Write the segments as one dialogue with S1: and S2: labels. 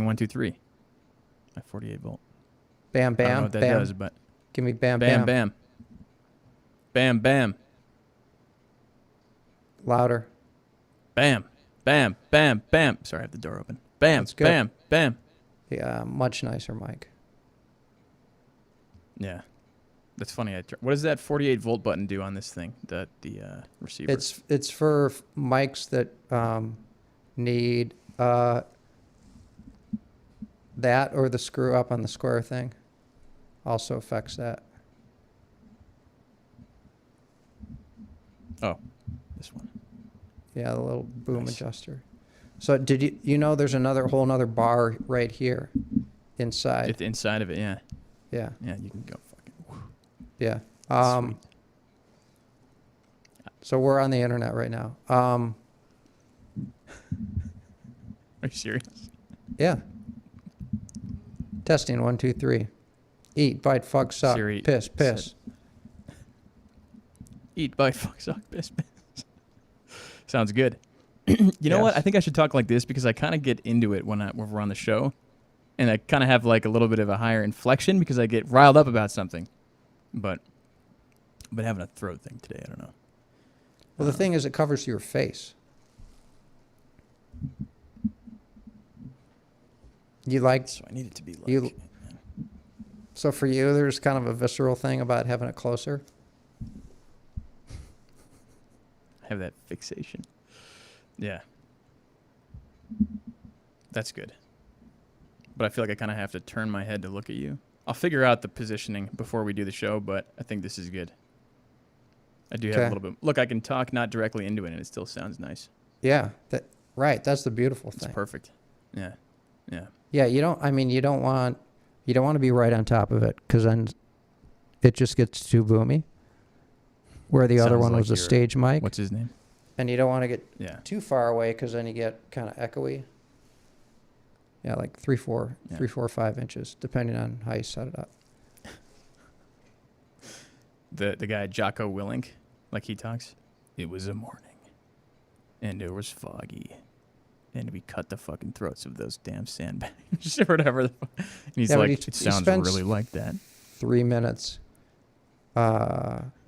S1: Testing 1 2 3. My 48 volt.
S2: Bam, bam,
S1: I don't know what that
S2: bam.
S1: does, but
S2: Give me bam,
S1: bam,
S2: bam.
S1: bam, bam, bam,
S2: Louder.
S1: bam, bam, bam, bam. Sorry, I have the door open. Bam,
S2: That's good.
S1: bam, bam.
S2: Yeah, much nicer mic.
S1: Yeah, that's funny. What does that 48 volt button do on this thing? The receiver.
S2: It's for mics that need that or the screw up on the square thing. Also affects that.
S1: Oh, this one.
S2: Yeah, the little boom
S1: Nice.
S2: adjuster. So did you know there's whole nother bar right here inside?
S1: It's inside of it. Yeah,
S2: Yeah,
S1: yeah. You can go fucking. Whew.
S2: yeah.
S1: Sweet.
S2: So we're on the internet right now.
S1: Are you serious?
S2: Yeah. Testing 1 2 3. Eat, bite, fuck, suck,
S1: Siri
S2: piss, piss.
S1: Eat, bite, fuck, suck, piss, piss. Sounds good. You know what?
S2: Yes.
S1: I think I should talk like this because I kind of get into it when we're on the show, and I kind of have like a little bit of a higher inflection because I get riled up about something. But I've been having a throat thing today. I don't know.
S2: Well, the thing is, it covers your face. You like,
S1: So I need it to be like.
S2: You- so for you, there's kind of a visceral thing about having it closer.
S1: I have that fixation. Yeah. That's good. But I feel like I kind of have to turn my head to look at you. I'll figure out the positioning before we do the show, but I think this is good. I do have a
S2: Okay.
S1: little bit. Look, I can talk not directly into it, and it still sounds nice.
S2: Yeah, right. That's the beautiful
S1: It's
S2: thing.
S1: perfect. Yeah. Yeah.
S2: Yeah, you don't want to be right on top of it because then it just gets too boomy. Where the other
S1: Sounds
S2: one
S1: like
S2: was a
S1: you're-
S2: stage mic,
S1: What's his name?
S2: and you don't want to get
S1: Yeah.
S2: too far away because then you get kind of echoey. Yeah, like 3, 4,
S1: Yeah.
S2: 3, 4, 5 inches, depending on how you set it up.
S1: The guy Jocko Willink, like he talks. It was a morning, and it was foggy, and we cut the fucking throats of those damn sandbags or whatever. And he's
S2: Yeah, but
S1: like,
S2: he
S1: it sounds
S2: spends
S1: really like that.
S2: 3 minutes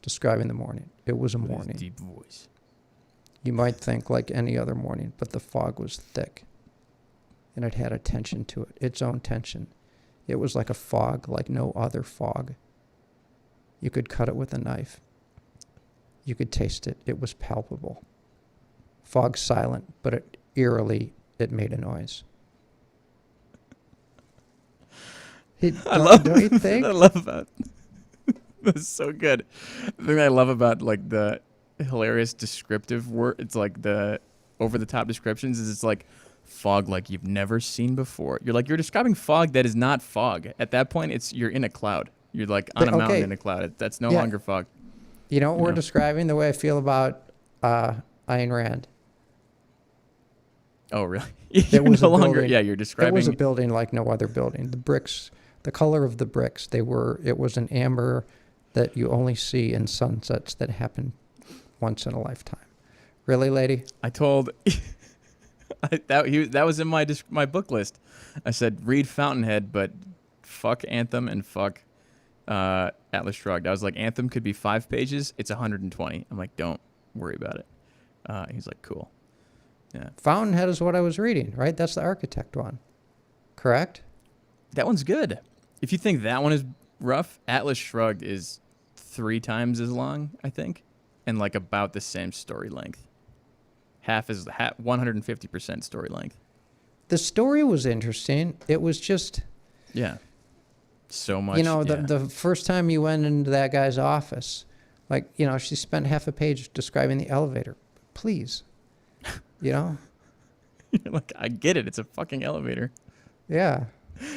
S2: describing the morning. It was a
S1: With his
S2: morning.
S1: deep voice.
S2: You might think like any other morning, but the fog was thick. And it had a tension to it, its own tension. It was like a fog, like no other fog. You could cut it with a knife. You could taste it. It was palpable. Fog silent, but it made a noise. Don't you think?
S1: I love about that's so good. The thing I love about like the hilarious descriptive word, it's like the over the top descriptions is it's like fog like you've never seen before. You're describing fog that is not fog. At that point, you're in a cloud. You're like on a mountain
S2: Okay.
S1: in a cloud. That's no
S2: Yeah.
S1: longer fog.
S2: You know what we're
S1: No.
S2: describing? The way I feel about Ayn Rand.
S1: Oh, really?
S2: It
S1: You're
S2: was
S1: no
S2: a
S1: longer.
S2: building.
S1: Yeah, you're
S2: It
S1: describing.
S2: was a building like no other building. The bricks, the color of the bricks, it was an amber that you only see in sunsets that happen once in a lifetime. Really, lady?
S1: I told that was in my book list. I said read Fountainhead, but fuck Anthem and fuck Atlas Shrugged. I was like, Anthem could be 5 pages. It's 120. I'm like, don't worry about it. He's like, cool. Yeah,
S2: Fountainhead is what I was reading, right? That's the architect one. Correct?
S1: that one's good. If you think that one is rough, Atlas Shrugged is 3 times as long, I think, and like about the same story length. 150% story length.
S2: The story was interesting. It was just,
S1: Yeah. So much.
S2: you know,
S1: yeah.
S2: the first time you went into that guy's office, like, you know, she spent half a page describing the elevator. Please. You know?
S1: You're like, I get it. It's a fucking elevator.
S2: Yeah.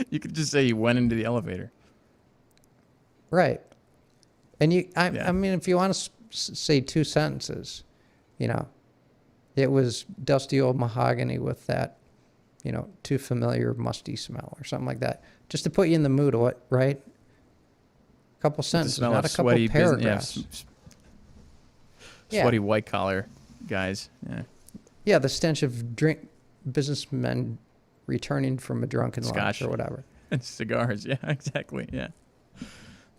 S1: You could just say you went into the elevator.
S2: Right. And
S1: Yeah.
S2: I mean, if you want to say 2 sentences, you know, it was dusty old mahogany with that, you know, too familiar musty smell or something like that, just to put you in the mood, right? A couple
S1: The
S2: sentences,
S1: smell
S2: not
S1: of
S2: a couple
S1: sweaty
S2: paragraphs. Yeah.
S1: Sweaty white collar guys. Yeah.
S2: Yeah, the stench of businessmen returning from a drunken lunch
S1: Scotch.
S2: or whatever.
S1: And cigars. Yeah, exactly. Yeah.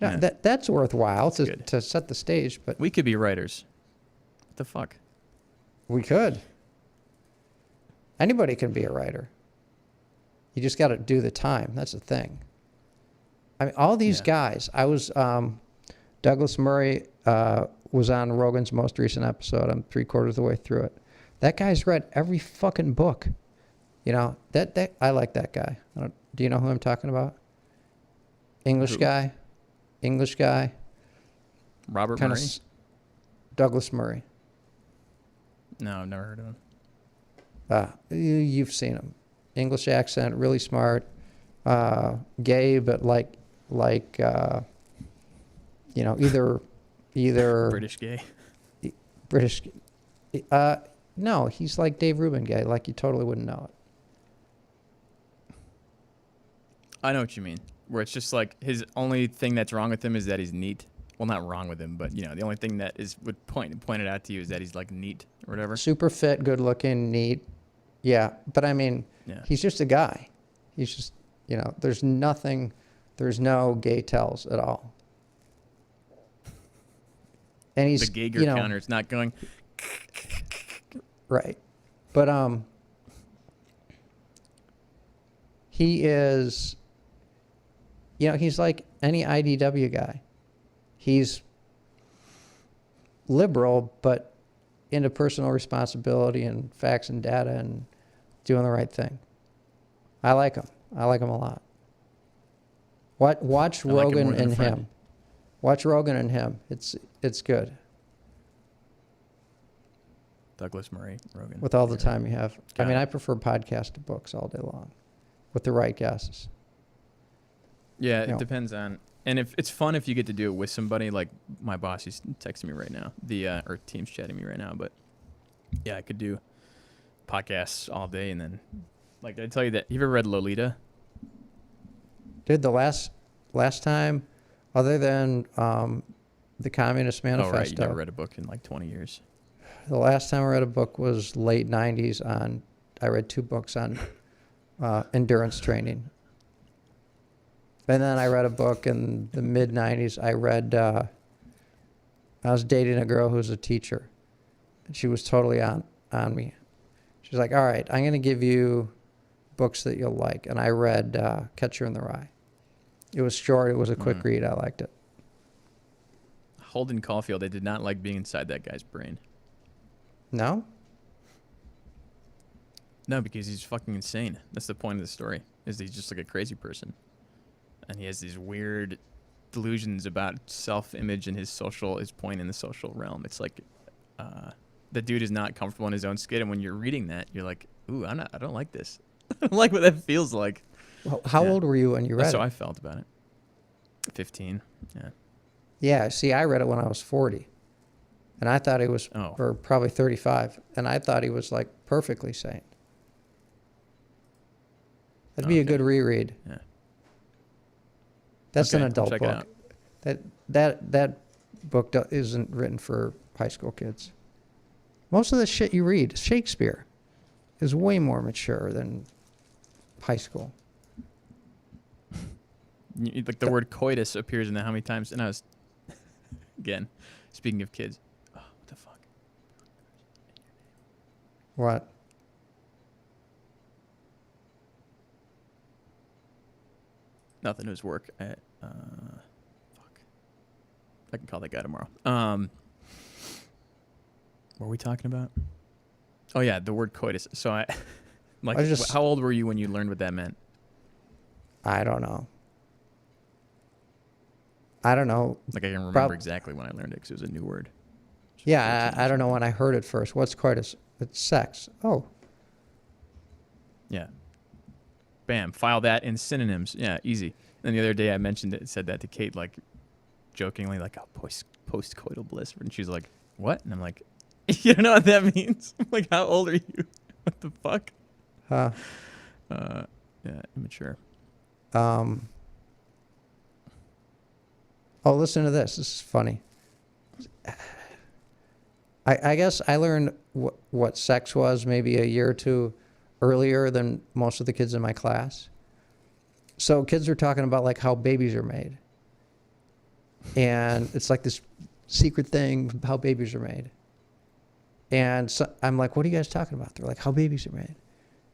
S2: Yeah,
S1: Yeah.
S2: that's worthwhile
S1: good.
S2: to set the stage, but
S1: We could be writers. What the fuck?
S2: we could. Anybody can be a writer. You just got to do the time. That's the thing. I mean, all these
S1: Yeah.
S2: guys. I was Douglas Murray was on Rogan's most recent episode. I'm 3/4 of the way through it. That guy's read every fucking book. You know that I like that guy. Do you know who I'm talking about? English
S1: Who?
S2: guy. English guy.
S1: Robert
S2: Kind
S1: Murray?
S2: of Douglas Murray.
S1: No, I've never heard of him.
S2: You've seen him. English accent, really smart. Gay, but like you know, either
S1: British gay.
S2: British. No, he's like Dave Rubin gay. Like you totally wouldn't know it.
S1: I know what you mean. Where it's just like his only thing that's wrong with him is that he's neat. Well, not wrong with him, but you know, the only thing that would point it out to you is that he's like neat or whatever.
S2: Super fit, good looking, neat. Yeah, but I mean,
S1: Yeah.
S2: he's just a guy. He's just, you know, there's no gay tells at all. And he's,
S1: The Geiger
S2: you know,
S1: counter is not going.
S2: right. But he is, you know, he's like any IDW guy. He's liberal, but into personal responsibility and facts and data and doing the right thing. I like him. I like him a lot. Watch
S1: I like him
S2: Rogan
S1: more than a
S2: and
S1: friend.
S2: him. Watch Rogan and him. It's good
S1: Douglas Murray, Rogan.
S2: with all the
S1: Yeah.
S2: time you have. I
S1: Got
S2: mean,
S1: it.
S2: I prefer podcast to books all day long, with the right guests.
S1: Yeah, it
S2: You know.
S1: depends on. And if it's fun if you get to do it with somebody, like my boss, he's texting me right now. Or Teams chatting me right now. But yeah, I could do podcasts all day, and then, like, did I tell you that? You ever read Lolita?
S2: Dude, the last time, other than the Communist
S1: Oh, right. You
S2: Manifesto,
S1: never read a book in like 20 years.
S2: the last time I read a book was late 90s on, I read 2 books on endurance training. And then I read a book in the mid 90s. I was dating a girl who was a teacher, and she was totally on me. She's like, all right, I'm going to give you books that you'll like. And I read Catcher in the Rye. It was short. It was a quick read. I liked it.
S1: Holden Caulfield, I did not like being inside that guy's brain.
S2: No?
S1: No, because he's fucking insane. That's the point of the story, is he's just like a crazy person. And he has these weird delusions about self-image and his point in the social realm. It's like the dude is not comfortable in his own skin, and when you're reading that, you're like, ooh, I don't like this. I don't like what that feels like.
S2: Well, how
S1: Yeah.
S2: old were you when you read
S1: That's
S2: it?
S1: how I felt about it. 15. Yeah.
S2: Yeah, see, I read it when I was 40. And I thought he was,
S1: Oh.
S2: or probably 35. And I thought he was like perfectly sane. That'd be a
S1: Okay.
S2: good reread.
S1: Yeah.
S2: That's
S1: Okay,
S2: an
S1: I'll
S2: adult
S1: check it
S2: book.
S1: out.
S2: That book isn't written for high school kids. Most of the shit you read, Shakespeare, is way more mature than high school.
S1: Like the word coitus appears in that how many times? And I was, again, speaking of kids. Oh, what the fuck?
S2: What?
S1: Nothing. It was work. Fuck. I can call that guy tomorrow. What were we talking about? Oh yeah, the word coitus. So like,
S2: I just-
S1: how old were you when you learned what that meant?
S2: I don't know. I don't know.
S1: Like I can remember
S2: Prob-
S1: exactly when I learned it because it was a new word.
S2: Yeah, I don't know when I heard it first. What's coitus? It's sex. Oh,
S1: Yeah. Bam. File that in synonyms. Yeah, easy. And the other day I mentioned it, said that to Kate, like jokingly, like, oh, post-coital bliss. And she's like, what? And I'm like, you don't know what that means? I'm like, how old are you? What the fuck?
S2: huh.
S1: Yeah, immature.
S2: Oh, listen to this. This is funny. I guess I learned what sex was maybe a year or two earlier than most of the kids in my class. So kids are talking about like how babies are made. And it's like this secret thing, how babies are made. And so I'm like, what are you guys talking about? They're like, how babies are made.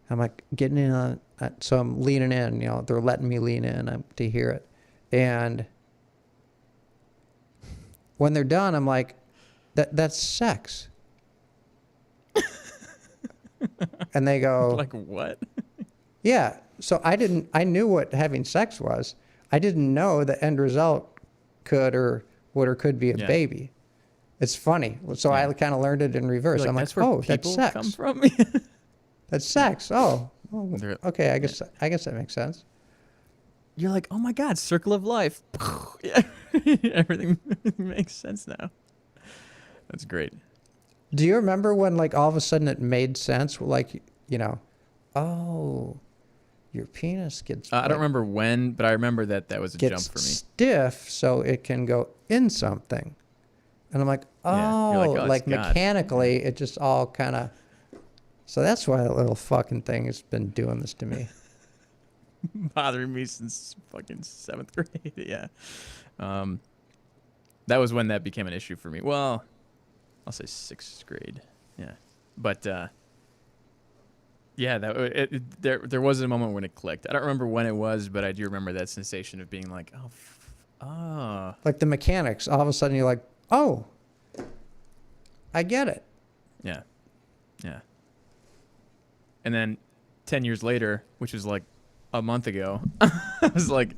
S2: I'm like getting in on, so I'm leaning in, you know, they're letting me lean in to hear it. And when they're done, I'm like, that's sex. And they go,
S1: Like what?
S2: yeah. So I knew what having sex was. I didn't know the end result could or would or could be a
S1: Yeah.
S2: baby. It's funny. So
S1: Yeah.
S2: I kind of learned it in reverse.
S1: You're
S2: I'm like,
S1: that's where
S2: oh, that's
S1: people
S2: sex.
S1: come from.
S2: That's sex. Oh,
S1: They're-
S2: okay. I guess that makes sense.
S1: You're like, oh my god, circle of life. Yeah. everything makes sense now. That's great.
S2: Do you remember when like all of a sudden it made sense? Like, you know, oh, your penis gets.
S1: I
S2: like,
S1: don't remember when, but I remember that was a jump
S2: gets
S1: for me.
S2: stiff so it can go in something. And I'm like, oh,
S1: Yeah, you're like, oh, it's
S2: like
S1: God.
S2: mechanically, it just all kind of. So that's why that little fucking thing has been doing this to me.
S1: Bothering me since fucking 7th grade. Yeah. That was when that became an issue for me. Well, I'll say 6th grade. Yeah. But yeah, there was a moment when it clicked. I don't remember when it was, but I do remember that sensation of being like, oh.
S2: Like the mechanics, all of a sudden you're like, oh, I get it.
S1: Yeah. Yeah. And then 10 years later, which was like a month ago, I was like,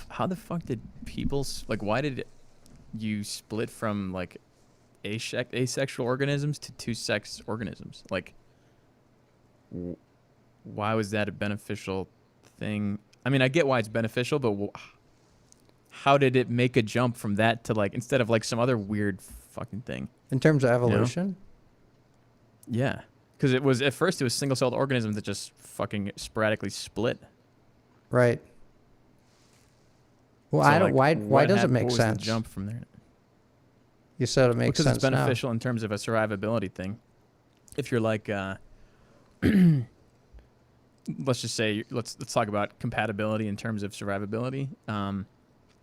S1: how the fuck did people, why did you split from like asexual organisms to two-sex organisms? Like, why was that a beneficial thing? I mean, I get why it's beneficial, but how did it make a jump from that to like, instead of like some other weird fucking thing?
S2: In terms of evolution?
S1: Yeah. Because at first it was single-celled organisms that just fucking sporadically split.
S2: Right. Well,
S1: So,
S2: I don't.
S1: like,
S2: Why does it make
S1: what was
S2: sense?
S1: the jump from there?
S2: You said it makes
S1: Because
S2: sense
S1: it's beneficial in terms of a survivability thing. If you're like, let's just say, let's talk about compatibility in terms of survivability.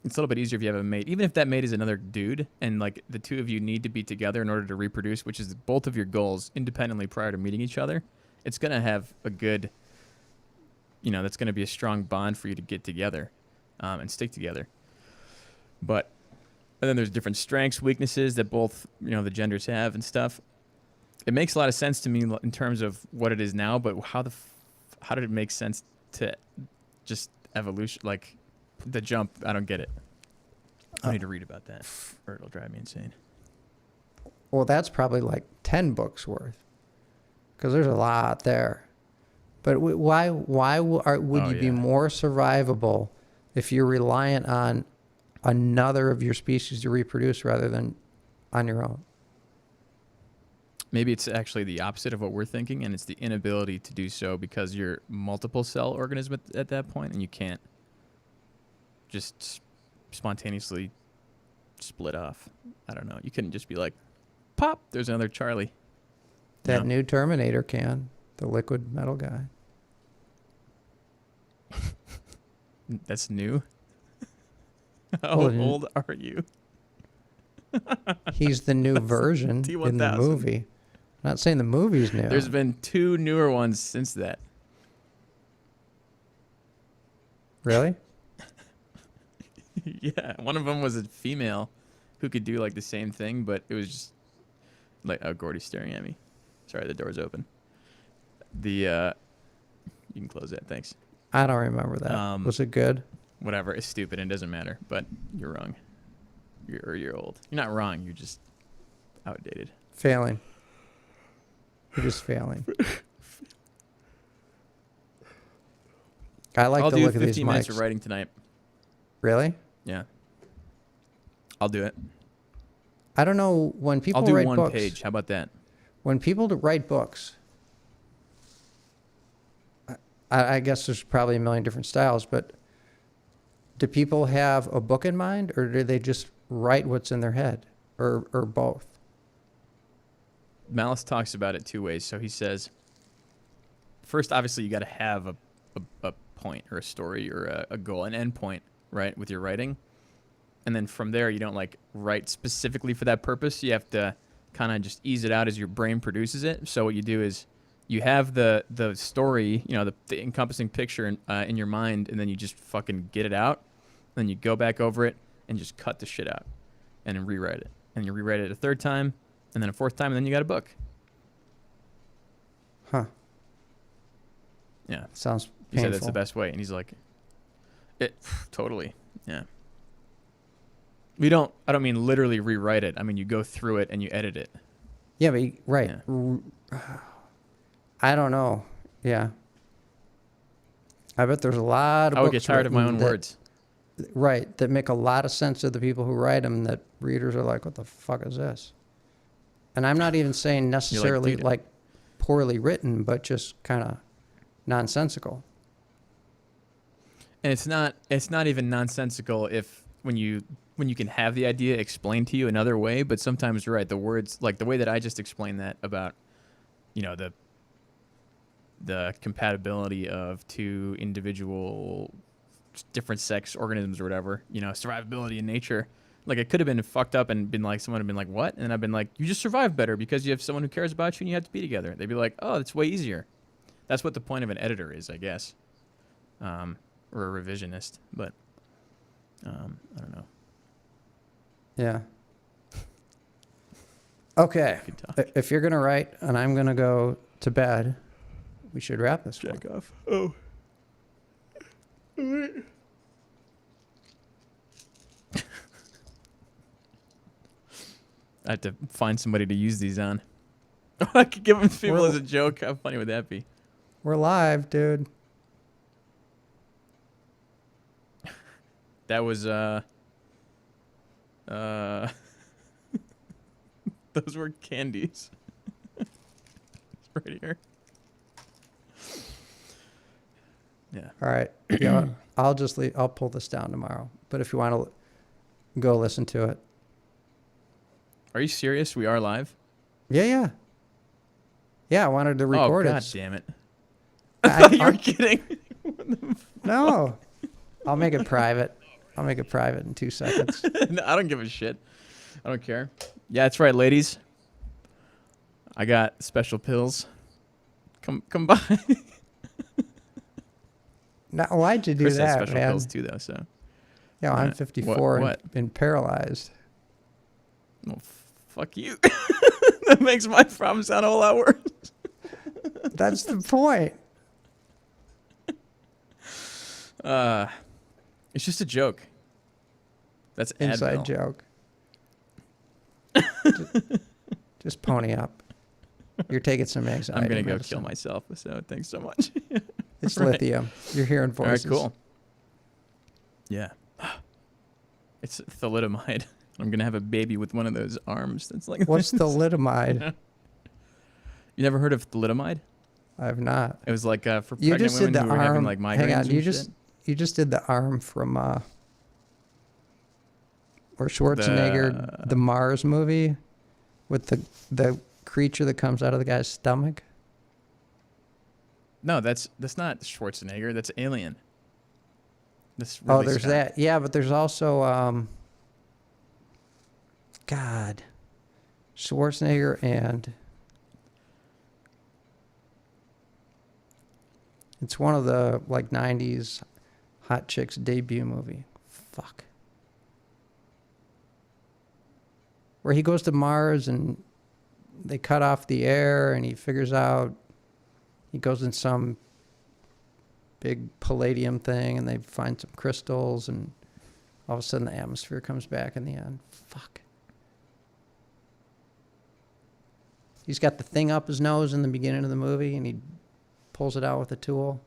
S1: It's a little bit easier if you have a mate, even if that mate is another dude, and like the two of you need to be together in order to reproduce, which is both of your goals independently prior to meeting each other. It's gonna have a good, that's gonna be a strong bond for you to get together, and stick together. But and then there's different strengths, weaknesses that both the genders have and stuff. It makes a lot of sense to me in terms of what it is now, but how did it make sense to just evolution, like the jump? I don't get it. I need to read about that, or it'll drive me insane.
S2: Well, that's probably like 10 books worth, because there's a lot there. But why would you be more survivable if you're reliant on another of your species to reproduce rather than on your own?
S1: Maybe it's actually the opposite of what we're thinking, and it's the inability to do so because you're multiple cell organism at that point, and you can't just spontaneously split off. I don't know. You couldn't just be like, pop, there's another Charlie.
S2: That new Terminator can, the liquid metal guy.
S1: That's new? How
S2: Well,
S1: old are you?
S2: He's the new version in the
S1: T-1000.
S2: movie. I'm not saying the movie's new.
S1: There's been 2 newer ones since that.
S2: Really?
S1: Yeah, one of them was a female who could do like the same thing, but it was just like, oh, Gordy's staring at me. Sorry, the door's open. You can close that, thanks.
S2: I don't remember that. Was it good?
S1: Whatever, it's stupid and doesn't matter, but you're wrong. You're old. You're not wrong, you're just outdated.
S2: Failing. You're just failing. I like
S1: I'll
S2: the
S1: do
S2: look of these
S1: 15 minutes of
S2: mics.
S1: writing tonight.
S2: Really?
S1: Yeah. I'll do it.
S2: I don't know when people
S1: I'll do
S2: write
S1: one
S2: books.
S1: page. How about that?
S2: When people write books, I guess there's probably a million different styles, but do people have a book in mind, or do they just write what's in their head, or both?
S1: Malice talks about it 2 ways. So he says, first, obviously, you got to have a point or a story or a goal, an end point, right, with your writing. And then from there, you don't like write specifically for that purpose. You have to kind of just ease it out as your brain produces it. So what you do is you have the story, the encompassing picture in your mind, and then you just fucking get it out. Then you go back over it and just cut the shit out and then rewrite it. And you rewrite it a third time and then a fourth time, and then you got a book.
S2: Huh.
S1: Yeah.
S2: Sounds
S1: He
S2: painful.
S1: said that's the best way. And he's like, it totally. Yeah. I don't mean literally rewrite it. I mean, you go through it and you edit it.
S2: Yeah, but right.
S1: Yeah.
S2: I don't know. Yeah. I bet there's a lot of
S1: I would
S2: books
S1: get tired of my
S2: written
S1: own
S2: that-
S1: words.
S2: Right, that make a lot of sense to the people who write them that readers are like, what the fuck is this? And I'm not even saying necessarily
S1: dude.
S2: like poorly written, but just kind of nonsensical.
S1: And it's not even nonsensical if when you can have the idea explained to you another way, but sometimes you're right, the words, like the way that I just explained that about, the compatibility of two individual different sex organisms or whatever, survivability in nature. Like it could have been fucked up and been like, someone had been like, what? And I've been like, you just survive better because you have someone who cares about you and you have to be together. They'd be like, oh, that's way easier. That's what the point of an editor is, I guess. Or a revisionist, but I don't know.
S2: Yeah. Okay.
S1: Good talk.
S2: If you're going to write and I'm going to go to bed, we should wrap this one.
S1: Jack off. Oh. I have to find somebody to use these on. I could give them to people
S2: Well-
S1: as a joke. How funny would that be?
S2: We're live, dude.
S1: That was those were candies. Right here. Yeah.
S2: All right. Yeah, I'll just leave. I'll pull this down tomorrow. But if you want to go listen to it.
S1: Are you serious? We are live?
S2: Yeah, yeah. Yeah, I wanted to record
S1: oh, God
S2: it.
S1: damn it.
S2: I-
S1: thought you were
S2: I'll-
S1: kidding.
S2: No. I'll make it private. I'll make it private in 2 seconds.
S1: No, I don't give a shit. I don't care. Yeah, that's right, ladies. I got special pills. Come by.
S2: Now, why'd you do
S1: Chris has
S2: that,
S1: special
S2: man?
S1: pills too, though. So,
S2: Yeah, I'm
S1: What?
S2: 54
S1: What?
S2: and been paralyzed.
S1: well, fuck you. That makes my problem sound a whole lot worse.
S2: That's the point.
S1: It's just a joke. That's
S2: Inside
S1: Advil.
S2: joke. Just pony up. You're taking some anxiety
S1: I'm gonna go
S2: medicine.
S1: kill myself. So thanks so much.
S2: It's
S1: Right.
S2: lithium. You're hearing
S1: All right,
S2: voices.
S1: cool. Yeah. It's thalidomide. I'm gonna have a baby with one of those arms. That's like.
S2: What's thalidomide?
S1: You never heard of thalidomide?
S2: I have not.
S1: It was like for
S2: You
S1: pregnant
S2: just did
S1: women
S2: the
S1: who were having
S2: arm.
S1: like migraines.
S2: Hang on.
S1: and
S2: You
S1: shit.
S2: just did the arm from or Schwarzenegger, the Mars movie, with the creature that comes out of the guy's stomach.
S1: No, that's not Schwarzenegger. That's Alien. This
S2: Oh,
S1: Ridley
S2: there's
S1: Scott.
S2: that. Yeah, but there's also God, Schwarzenegger and it's one of the like 90s hot chicks debut movie. Fuck. Where he goes to Mars and they cut off the air and he figures out he goes in some big palladium thing and they find some crystals and all of a sudden the atmosphere comes back in the end. Fuck. He's got the thing up his nose in the beginning of the movie and he pulls it out with a tool.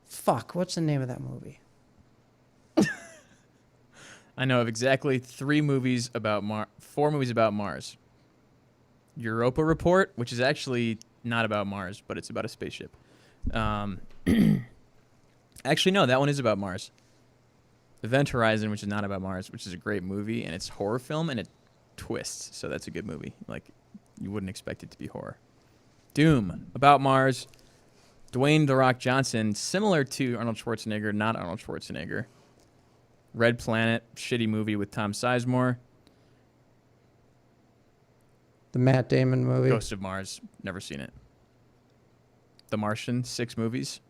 S2: Fuck, what's the name of that movie?
S1: I know of exactly 4 movies about Mars. Europa Report, which is actually not about Mars, but it's about a spaceship. Actually, no, that one is about Mars. Event Horizon, which is not about Mars, which is a great movie, and it's a horror film, and it twists, so that's a good movie. Like, you wouldn't expect it to be horror. Doom, about Mars. Dwayne The Rock Johnson, similar to Arnold Schwarzenegger, not Arnold Schwarzenegger. Red Planet, shitty movie with Tom Sizemore.
S2: The Matt Damon movie.
S1: Ghost of Mars, never seen it. The Martian, 6 movies.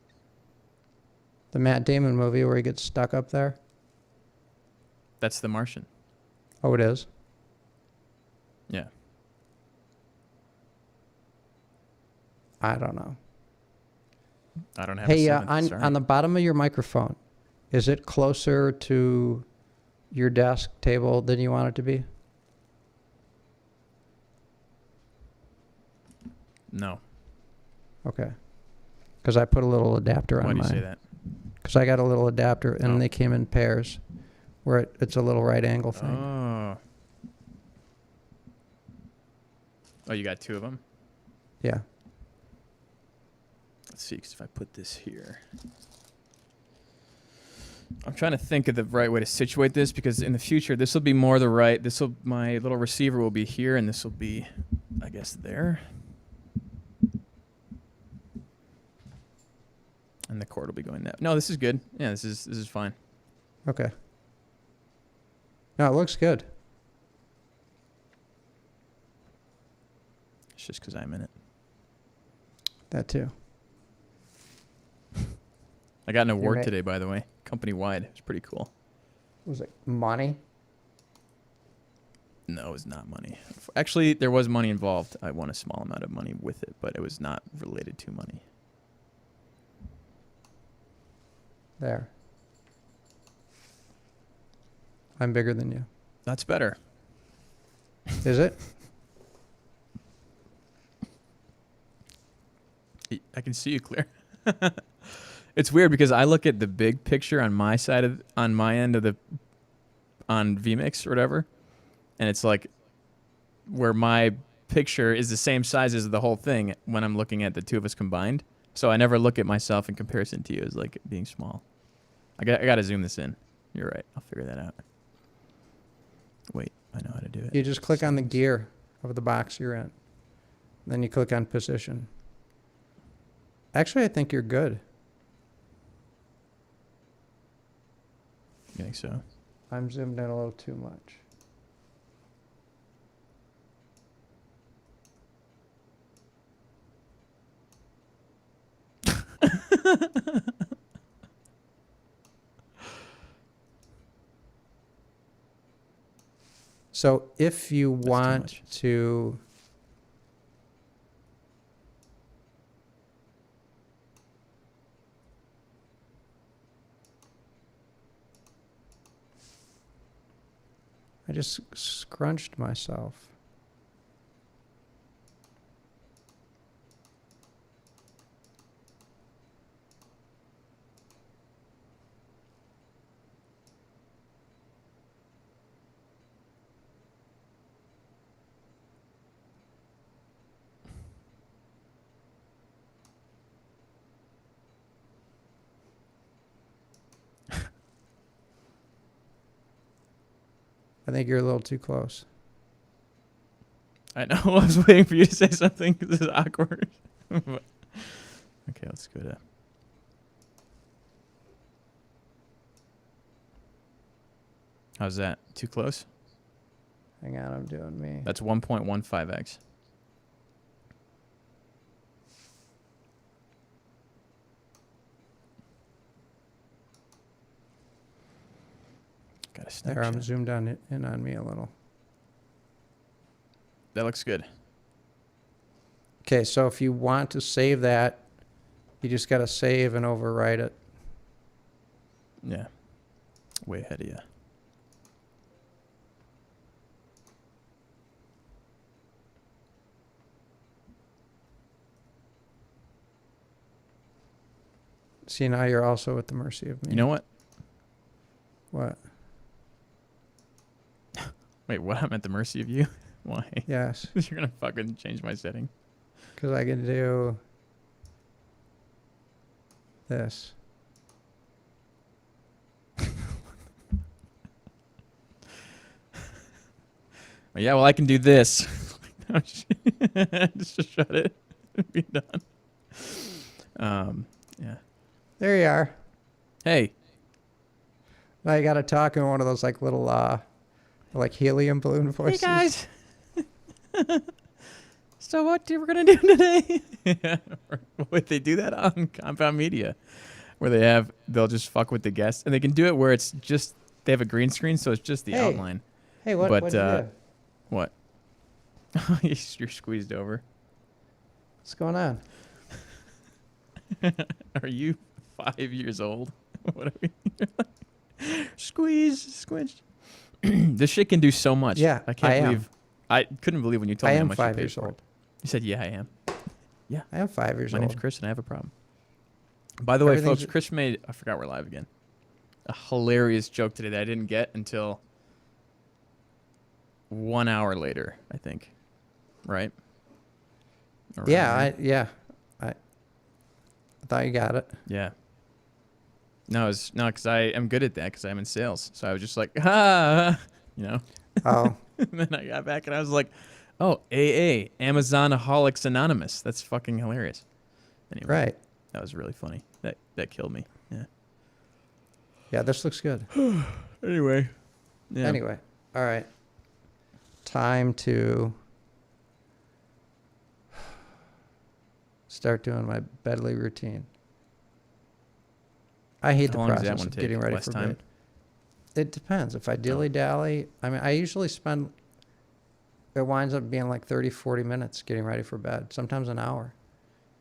S2: The Matt Damon movie where he gets stuck up there.
S1: That's The Martian.
S2: Oh, it is?
S1: Yeah.
S2: I don't know.
S1: I don't have a
S2: Hey,
S1: seventh, sorry.
S2: on the bottom of your microphone, is it closer to your desk table than you want it to be?
S1: No.
S2: Okay. Because I put a little adapter on
S1: Why do
S2: mine.
S1: you say that?
S2: Because I got a little adapter, and
S1: Oh.
S2: they came in pairs, where it's a little right angle thing.
S1: Oh. Oh, you got 2 of them?
S2: Yeah.
S1: Let's see, 'cause if I put this here. I'm trying to think of the right way to situate this, because in the future, this will be more the right. My little receiver will be here, and this will be, I guess, there. And the cord will be going that. No, this is good. Yeah, this is fine.
S2: Okay. No, it looks good.
S1: It's just because I'm in it.
S2: That too.
S1: I got an award
S2: ma-
S1: today, by the way, company wide. It's pretty cool.
S2: Was it money?
S1: No, it was not money. Actually, there was money involved. I won a small amount of money with it, but it was not related to money.
S2: There. I'm bigger than you.
S1: That's better.
S2: Is it?
S1: I can see you clear. It's weird because I look at the big picture on my end of on vMix or whatever, and it's like where my picture is the same size as the whole thing when I'm looking at the 2 of us combined. So I never look at myself in comparison to you as like being small. I got to zoom this in. You're right. I'll figure that out. Wait, I know how to do it.
S2: You just click on the gear of the box you're in. Then you click on position. Actually, I think you're good.
S1: You think so?
S2: I'm zoomed in a little too much. So if you
S1: too
S2: want
S1: much.
S2: to I just scrunched myself. I think you're a little too close.
S1: I know. I was waiting for you to say something because this is awkward. But- okay, let's go to. How's that? Too close?
S2: Hang on, I'm doing me.
S1: That's 1.15x. Got a
S2: There, I'm
S1: Snapchat.
S2: zoomed in on me a little.
S1: That looks good.
S2: Okay, so if you want to save that, you just got to save and overwrite it.
S1: Yeah. Way ahead of you.
S2: See, now you're also at the mercy of me.
S1: You know what?
S2: What?
S1: Wait, what? I'm at the mercy of you? Why?
S2: Yes,
S1: You're going to fucking change my setting.
S2: because I can do this.
S1: Yeah, well, I can do this. Just shut it. be done. Yeah.
S2: There you are.
S1: Hey.
S2: Now you got to talk in one of those like little like helium balloon voices.
S1: Hey guys. So what we're gonna do today? Yeah. Wait, they do that on Compound Media, where they'll just fuck with the guests, and they can do it where it's just they have a green screen, so it's just the
S2: Hey.
S1: outline.
S2: Hey, what?
S1: But,
S2: What'd you do?
S1: What? You're squeezed over.
S2: What's going on?
S1: Are you 5 years old? What are we? Squeeze, squinch. This shit can do so much.
S2: Yeah,
S1: I can't
S2: I am.
S1: believe. I couldn't believe when you told
S2: I
S1: me how
S2: am
S1: much
S2: 5
S1: you paid
S2: years
S1: for it.
S2: old.
S1: You said, "Yeah, I am."
S2: I am 5 years
S1: My
S2: old.
S1: name's Chris, and I have a problem. By the way, folks,
S2: Everything's-
S1: Chris made. I forgot we're live again. A hilarious joke today that I didn't get until 1 hour later. I think. Right. Around
S2: Yeah,
S1: there.
S2: I thought you got it.
S1: Yeah. No, because I am good at that because I'm in sales. So I was just like, you know.
S2: Oh,
S1: And then I got back and I was like, oh, AA, Amazonaholics Anonymous. That's fucking hilarious. Anyway,
S2: right.
S1: that was really funny. That killed me. Yeah.
S2: Yeah, this looks good.
S1: Anyway. Yeah.
S2: Anyway, all right. Time to start doing my bedly routine. I hate
S1: How
S2: the
S1: long does that
S2: process
S1: one
S2: of
S1: take?
S2: getting ready
S1: Less
S2: for
S1: time?
S2: bed. It depends. If I dilly-dally, I mean, I usually spend, it winds up being like 30, 40 minutes getting ready for bed, sometimes an hour.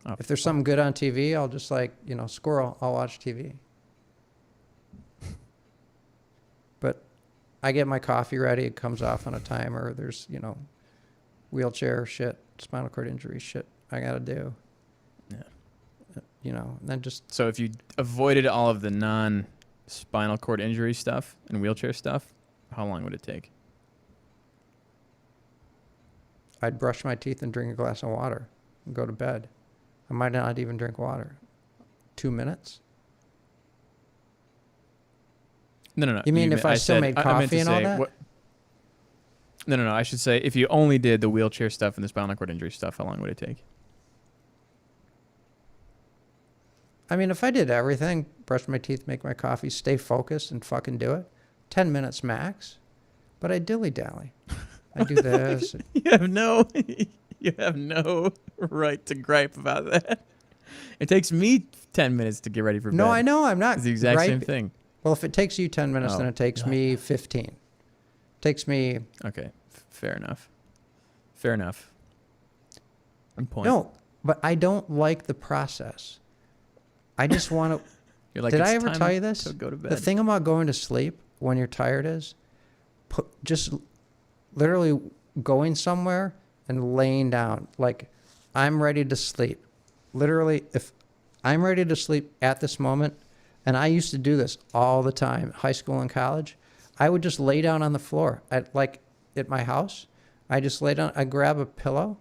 S1: Oh,
S2: If there's something good on TV, I'll just like, squirrel, I'll watch TV. But I get my coffee ready. It comes off on a timer. There's, wheelchair shit, spinal cord injury shit I got to do.
S1: Yeah.
S2: And then just,
S1: So if you avoided all of the non-spinal cord injury stuff and wheelchair stuff, how long would it take?
S2: I'd brush my teeth and drink a glass of water and go to bed. I might not even drink water. 2 minutes?
S1: No.
S2: You mean if I still made
S1: meant
S2: coffee
S1: to
S2: and all
S1: say
S2: that?
S1: No. I should say if you only did the wheelchair stuff and the spinal cord injury stuff, how long would it take?
S2: I mean, if I did everything, brush my teeth, make my coffee, stay focused and fucking do it, 10 minutes max. But I dilly-dally. I do this.
S1: You have no right to gripe about that. It takes me 10 minutes to get ready for bed.
S2: No, I know. I'm not.
S1: It's the exact same
S2: gripe-
S1: thing.
S2: Well, if it takes you 10 minutes, then
S1: Oh.
S2: it takes me 15. Takes me...
S1: Okay, fair enough. Good point.
S2: No, but I don't like the process. I just want to...
S1: You're like,
S2: Did
S1: "It's
S2: I ever
S1: time
S2: tell you this?
S1: to go to bed."
S2: The thing about going to sleep when you're tired is just literally going somewhere and laying down. Like, I'm ready to sleep. Literally, if I'm ready to sleep at this moment, and I used to do this all the time, high school and college, I would just lay down on the floor at my house. I just lay down. I'd grab a pillow.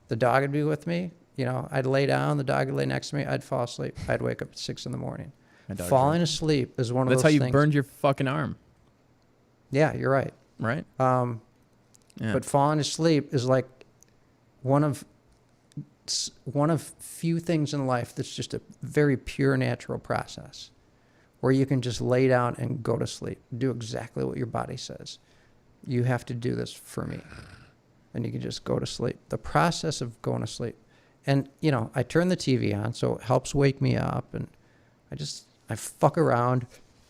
S2: The dog would be with me. I'd lay down. The dog would lay next to me. I'd fall asleep. I'd wake up at 6 in the morning.
S1: My dog's
S2: Falling
S1: right.
S2: asleep is one of
S1: That's
S2: those
S1: how you
S2: things.
S1: burned your fucking arm,
S2: Yeah, you're right.
S1: right?
S2: Yeah.
S1: Yeah.
S2: But falling asleep is like one of few things in life that's just a very pure natural process where you can just lay down and go to sleep. Do exactly what your body says. You have to do this for me. And you can just go to sleep. The process of going to sleep. And, I turn the TV on, so it helps wake me up. And I fuck around.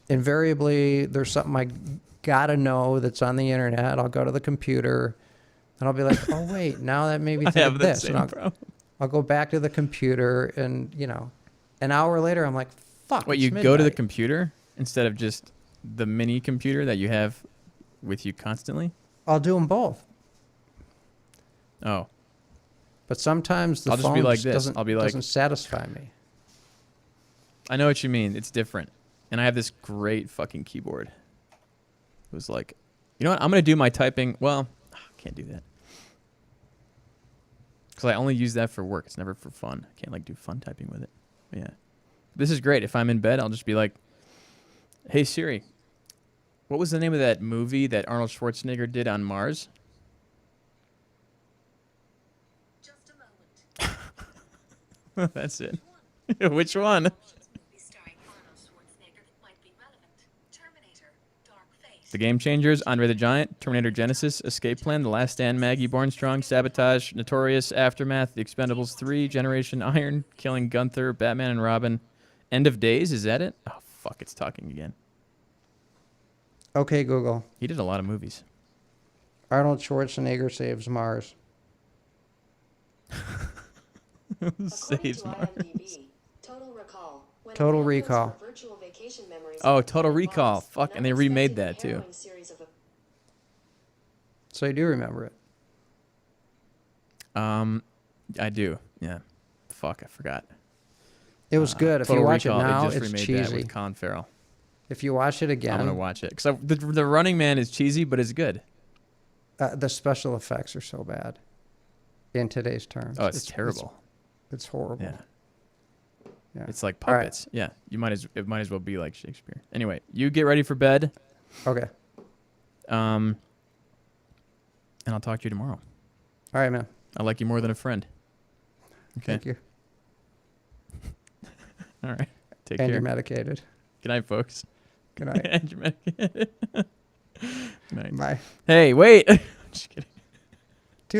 S2: Invariably, there's something I gotta know that's on the internet. I'll go to the computer and I'll be like, oh, wait, now that made me
S1: I
S2: think
S1: have
S2: of
S1: that
S2: this.
S1: same
S2: And
S1: problem.
S2: I'll go back to the computer and, an hour later, I'm like, fuck.
S1: Wait,
S2: it's
S1: you go to the
S2: midnight.
S1: computer instead of just the mini computer that you have with you constantly?
S2: I'll do them both.
S1: Oh,
S2: But sometimes the
S1: I'll just
S2: phone
S1: be like
S2: just
S1: this.
S2: doesn't,
S1: I'll be like-
S2: doesn't satisfy me.
S1: I know what you mean. It's different. And I have this great fucking keyboard. It was like, you know what? I'm going to do my typing. Well, I can't do that. Because I only use that for work. It's never for fun. I can't do fun typing with it. But yeah. This is great. If I'm in bed, I'll just be like, hey, Siri, what was the name of that movie that Arnold Schwarzenegger did on Mars?
S3: Just a moment.
S1: That's it. Which one? The Game Changers, Andre the Giant, Terminator Genesis, Escape Plan, The Last Stand, Maggie, Born Strong, Sabotage, Notorious, Aftermath, The Expendables 3, Generation Iron, Killing Gunther, Batman and Robin, End of Days. Is that it? Oh, fuck, it's talking again.
S2: Okay, Google.
S1: He did a lot of movies.
S2: Arnold Schwarzenegger saves Mars.
S1: Saves Mars.
S2: Total Recall.
S1: Oh, Total Recall. Fuck, and they remade that too.
S2: So you do remember it.
S1: I do. Yeah. Fuck, I forgot.
S2: It was good. If
S1: Total
S2: you watch
S1: Recall,
S2: it now,
S1: they just
S2: it's
S1: remade that
S2: cheesy.
S1: with Colin Farrell.
S2: If you watch it again,
S1: I'm gonna watch it because the Running Man is cheesy, but it's good.
S2: the special effects are so bad in today's terms.
S1: Oh, it's terrible.
S2: It's horrible.
S1: Yeah.
S2: Yeah.
S1: It's like
S2: All right.
S1: puppets. Yeah, it might as well be like Shakespeare. Anyway, you get ready for bed.
S2: Okay.
S1: And I'll talk to you tomorrow.
S2: All right, man.
S1: I like you more than a friend. Okay.
S2: Thank you.
S1: All right. Take
S2: And
S1: care.
S2: you're medicated.
S1: Good night, folks.
S2: Good night.
S1: And you're medicated. Good night.
S2: Bye.
S1: Hey, wait. Just kidding.